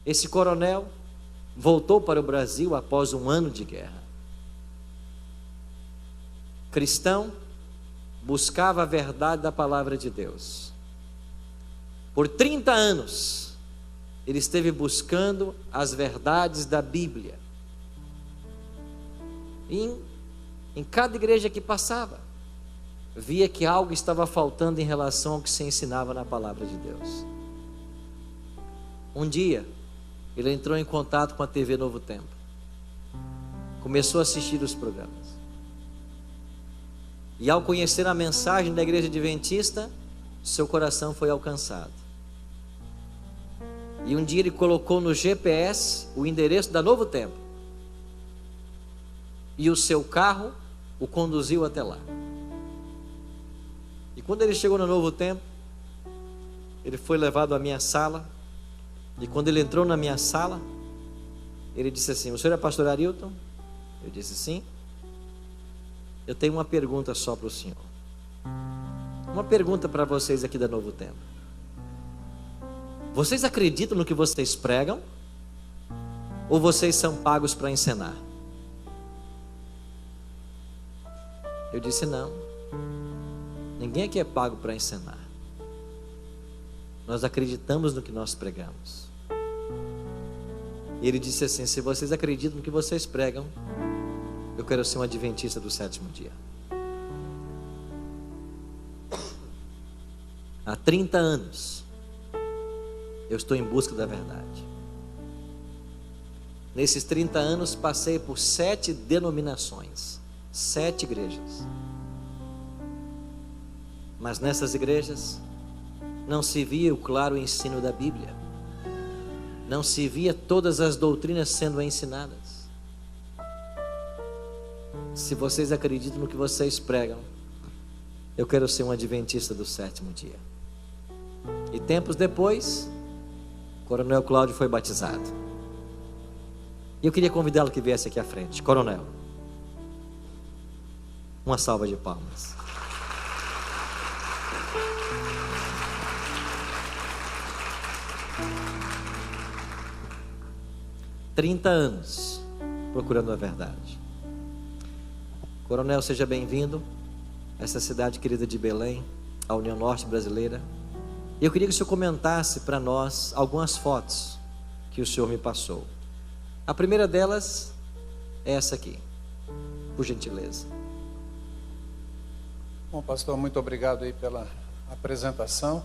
Esse coronel voltou para o Brasil após um ano de guerra. Cristão, buscava a verdade da palavra de Deus. Por 30 anos, ele esteve buscando as verdades da Bíblia. Em cada igreja que passava, via que algo estava faltando em relação ao que se ensinava na palavra de Deus. Um dia, ele entrou em contato com a TV Novo Tempo. Começou a assistir os programas. E ao conhecer a mensagem da igreja adventista, seu coração foi alcançado. E um dia ele colocou no GPS o endereço da Novo Tempo. E o seu carro o conduziu até lá. E quando ele chegou no Novo Tempo, ele foi levado à minha sala. E quando ele entrou na minha sala, ele disse assim: o senhor é pastor Arilton? Eu disse sim. Eu tenho uma pergunta só para o senhor. Uma pergunta para vocês aqui da Novo Tempo. Vocês acreditam no que vocês pregam? Ou vocês são pagos para ensinar? Eu disse não. Ninguém aqui é pago para ensinar. Nós acreditamos no que nós pregamos. E ele disse assim: se vocês acreditam no que vocês pregam, eu quero ser um adventista do sétimo dia. Há 30 anos eu estou em busca da verdade. Nesses 30 anos passei por 7 denominações, 7 igrejas. Mas nessas igrejas não se via o claro ensino da Bíblia. Não se via todas as doutrinas sendo ensinadas. Se vocês acreditam no que vocês pregam, eu quero ser um adventista do sétimo dia. E tempos depois, o Coronel Cláudio foi batizado. E eu queria convidá-lo que viesse aqui à frente. Coronel, uma salva de palmas. "30 anos procurando a verdade." Coronel, seja bem-vindo a essa cidade querida de Belém, a União Norte Brasileira. E eu queria que o senhor comentasse para nós algumas fotos que o senhor me passou. A primeira delas é essa aqui, por gentileza. Bom, pastor, muito obrigado aí pela apresentação.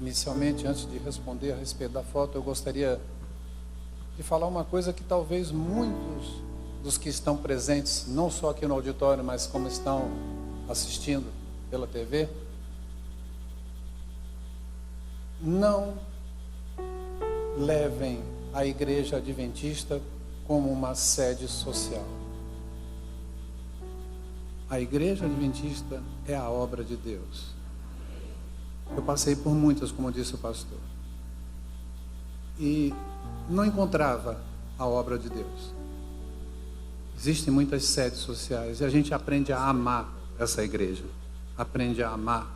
Inicialmente, antes de responder a respeito da foto, eu gostaria de falar uma coisa que talvez muitos dos que estão presentes, não só aqui no auditório, mas como estão assistindo pela TV, não levem a igreja adventista como uma sede social. A igreja adventista é a obra de Deus. Eu passei por muitas, como disse o pastor, e não encontrava a obra de Deus. Existem muitas sedes sociais e a gente aprende a amar essa igreja, aprende a amar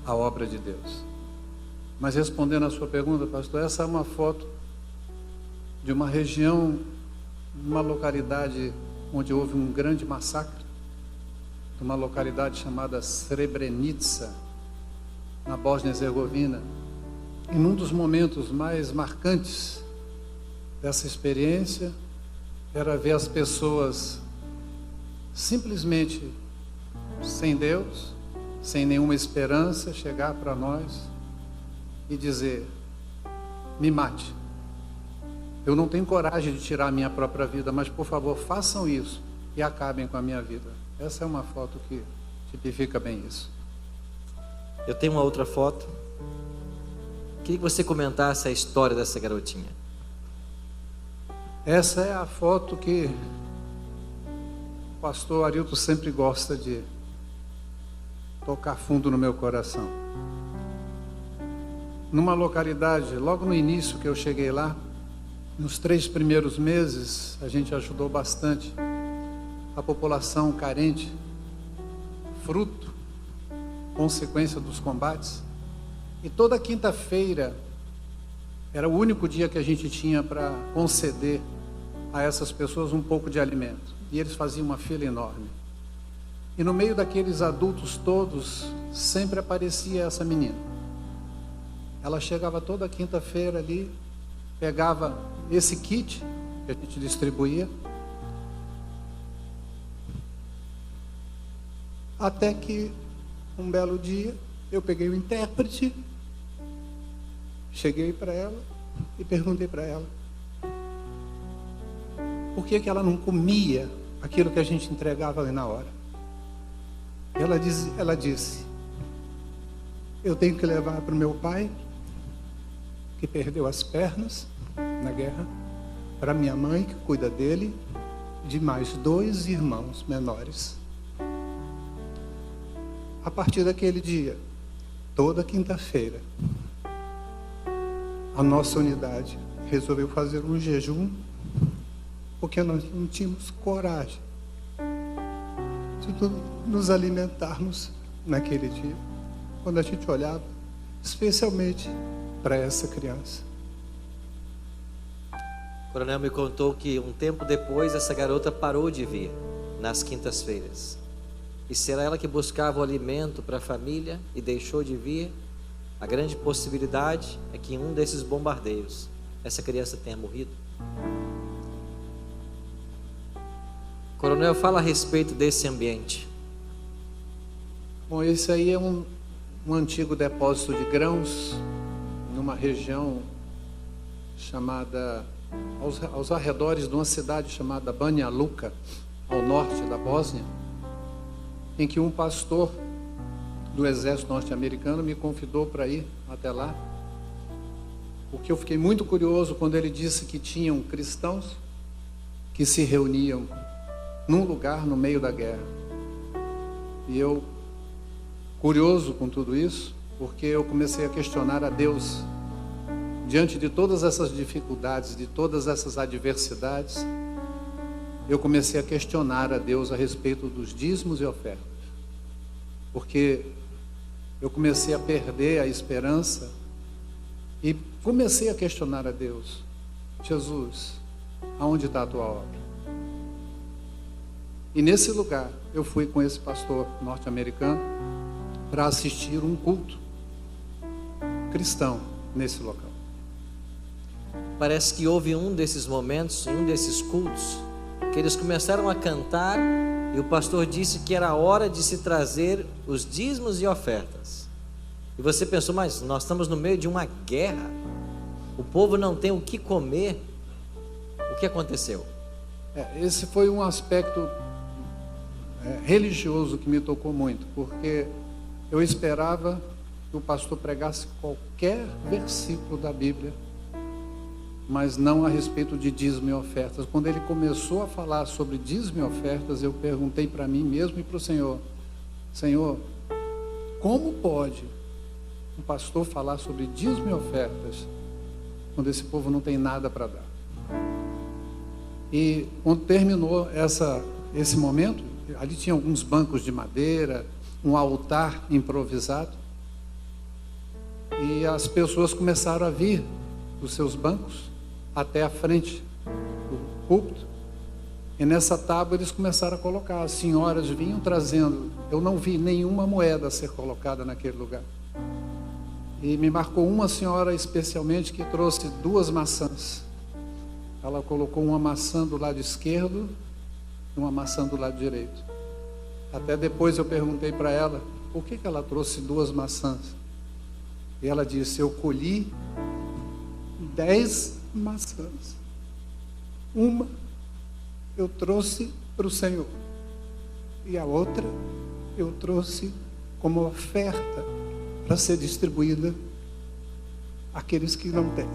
a obra de Deus. Mas respondendo a sua pergunta, pastor, essa é uma foto de uma região, uma localidade onde houve um grande massacre, de uma localidade chamada Srebrenica, na Bósnia-Herzegovina. E num dos momentos mais marcantes dessa experiência era ver as pessoas simplesmente sem Deus, sem nenhuma esperança, chegar para nós e dizer: me mate. Eu não tenho coragem de tirar a minha própria vida, mas por favor façam isso e acabem com a minha vida. Essa é uma foto que tipifica bem isso. Eu tenho uma outra foto. Queria que você comentasse a história dessa garotinha. Essa é a foto que o pastor Arilton sempre gosta de tocar fundo no meu coração. Numa localidade, logo no início que eu cheguei lá, nos 3 primeiros meses, a gente ajudou bastante a população carente, fruto, consequência dos combates. E toda quinta-feira Era o único dia que a gente tinha para conceder a essas pessoas um pouco de alimento. E eles faziam uma fila enorme. E no meio daqueles adultos todos, sempre aparecia essa menina. Ela chegava toda quinta-feira ali, pegava esse kit que a gente distribuía, até que um belo dia eu peguei o intérprete, cheguei para ela e perguntei para ela por que ela não comia aquilo que a gente entregava ali na hora. Ela disse: eu tenho que levar para o meu pai, que perdeu as pernas na guerra, para minha mãe, que cuida dele, de mais 2 irmãos menores. A partir daquele dia, toda quinta-feira, a nossa unidade resolveu fazer um jejum, porque nós não tínhamos coragem de nos alimentarmos naquele dia, quando a gente olhava especialmente para essa criança. O coronel me contou que um tempo depois essa garota parou de vir nas quintas-feiras. E será ela que buscava o alimento para a família e deixou de vir? A grande possibilidade é que em um desses bombardeios essa criança tenha morrido. Coronel, fala a respeito desse ambiente. Bom, esse aí é um antigo depósito de grãos numa região chamada, aos arredores de uma cidade chamada Banja Luka, ao norte da Bósnia, em que um pastor do exército norte-americano me convidou para ir até lá, porque eu fiquei muito curioso quando ele disse que tinham cristãos que se reuniam num lugar no meio da guerra. E eu, curioso com tudo isso, porque eu comecei a questionar a Deus diante de todas essas dificuldades, de todas essas adversidades. Eu comecei a questionar a Deus a respeito dos dízimos e ofertas, porque eu comecei a perder a esperança e comecei a questionar a Deus: Jesus, aonde está a tua obra? E nesse lugar eu fui com esse pastor norte-americano para assistir um culto cristão nesse local. Parece que houve um desses momentos, um desses cultos, que eles começaram a cantar e o pastor disse que era hora de se trazer os dízimos e ofertas. E você pensou: mas nós estamos no meio de uma guerra, o povo não tem o que comer. O que aconteceu? Esse foi um aspecto religioso que me tocou muito, porque eu esperava que o pastor pregasse qualquer versículo da Bíblia, mas não a respeito de dízimo e ofertas. Quando ele começou a falar sobre dízimo e ofertas, eu perguntei para mim mesmo e para o Senhor: Senhor, como pode um pastor falar sobre dízimo e ofertas quando esse povo não tem nada para dar? E quando terminou esse momento, ali tinha alguns bancos de madeira, um altar improvisado, e as pessoas começaram a vir dos seus bancos até a frente do púlpito, e nessa tábua eles começaram a colocar. As senhoras vinham trazendo, eu não vi nenhuma moeda a ser colocada naquele lugar, e me marcou uma senhora especialmente que trouxe 2 maçãs. Ela colocou uma maçã do lado esquerdo e uma maçã do lado direito. Até depois eu perguntei para ela por que ela trouxe 2 maçãs. E ela disse: eu colhi 10 maçãs. Uma eu trouxe para o Senhor, e a outra eu trouxe como oferta para ser distribuída àqueles que não têm.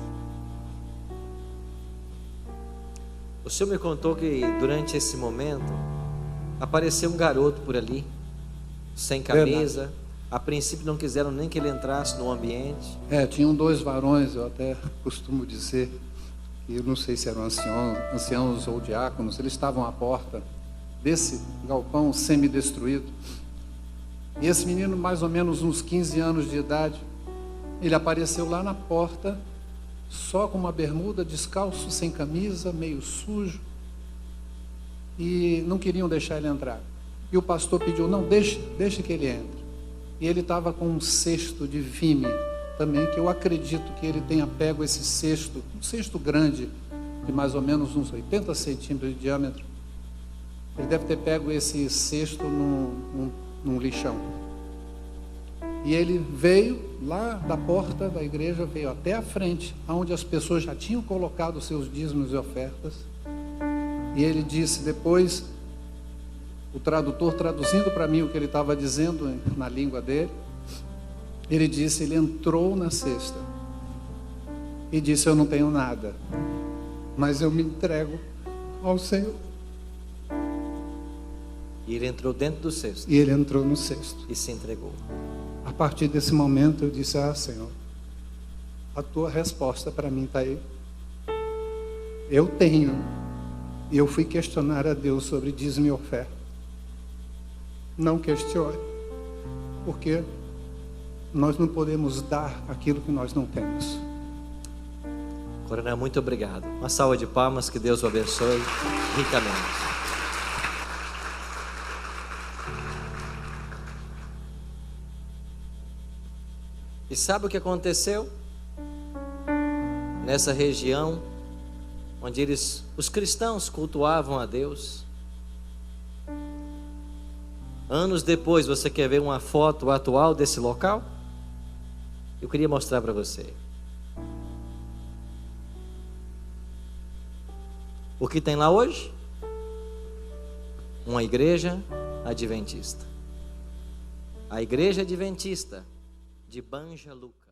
O senhor me contou que durante esse momento apareceu um garoto por ali, sem camisa. Verdade. A princípio não quiseram nem que ele entrasse no ambiente. Tinham 2 varões, eu até costumo dizer, que eu não sei se eram anciãos ou diáconos. Eles estavam à porta desse galpão semi-destruído. E esse menino, mais ou menos uns 15 anos de idade, ele apareceu lá na porta só com uma bermuda, descalço, sem camisa, meio sujo, e não queriam deixar ele entrar. E o pastor pediu, não, deixe que ele entre. E ele estava com um cesto de vime também, que eu acredito que ele tenha pego esse cesto, um cesto grande, de mais ou menos uns 80 centímetros de diâmetro. Ele deve ter pego esse cesto num lixão. E ele veio lá da porta da igreja, veio até a frente, onde as pessoas já tinham colocado seus dízimos e ofertas. E ele disse depois, o tradutor traduzindo para mim o que ele estava dizendo na língua dele, ele disse, ele entrou na cesta e disse, eu não tenho nada, mas eu me entrego ao Senhor. E ele entrou dentro do cesto. E ele entrou no cesto. E se entregou. A partir desse momento eu disse, Senhor, a tua resposta para mim está aí. Eu tenho. E eu fui questionar a Deus sobre dízimo e oferta. Não questione, porque nós não podemos dar aquilo que nós não temos. Coronel, muito obrigado. Uma salva de palmas, que Deus o abençoe ricamente. E sabe o que aconteceu? Nessa região, onde os cristãos cultuavam a Deus. Anos depois, você quer ver uma foto atual desse local? Eu queria mostrar para você. O que tem lá hoje? Uma igreja adventista. A igreja adventista de Banja Luka.